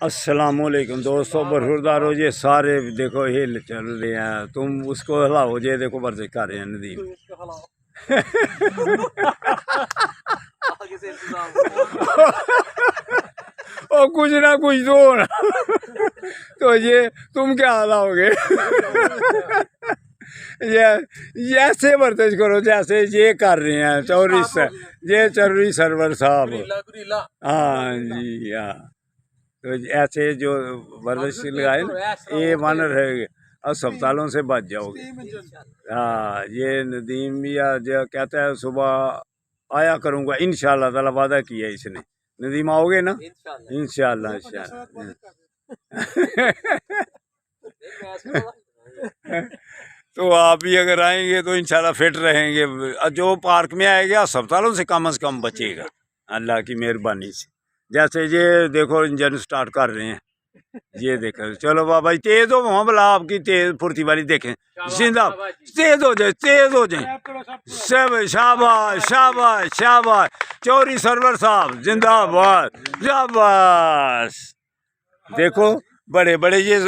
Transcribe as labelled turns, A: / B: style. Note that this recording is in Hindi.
A: अस्सलामुअलैकुम दोस्तों, बरहुरदारो ये सारे देखो हिल चल रहे हैं। तुम उसको हिलाओ, ये देखो वर्जिश कर रहे हैं नदीम। और कुछ ना कुछ दो ना। तो ये तुम क्या हिलाओगे? ये ऐसे वर्जिश करो जैसे ये कर रहे हैं चौधरी सरवर साहब। हाँ जी हाँ, तो ऐसे जो वर्जिश लगाए ना, ये वन रहेगा, अस्पतालों से बच जाओगे। हाँ, ये नदीम भी आज कहता है सुबह आया करूँगा इंशाल्लाह ताला, वादा किया इसने। नदीम आओगे ना? इंशाल्लाह इंशाल्लाह। तो आप भी अगर आएंगे तो इंशाल्लाह फिट रहेंगे। जो पार्क में आएगा अस्पतालों से कम बचेगा, अल्लाह की मेहरबानी से। जैसे ये देखो इंजन स्टार्ट कर रहे हैं, ये देखो। चलो बाबा तेज हो भला, आपकी तेज फुर्ती वाली देखें। जिंदा तेज हो जाए सब। शाबाश शाबाश शाबाश, चौधरी सरवर साहब जिंदाबाद। शाबाश। देखो बड़े बड़े ये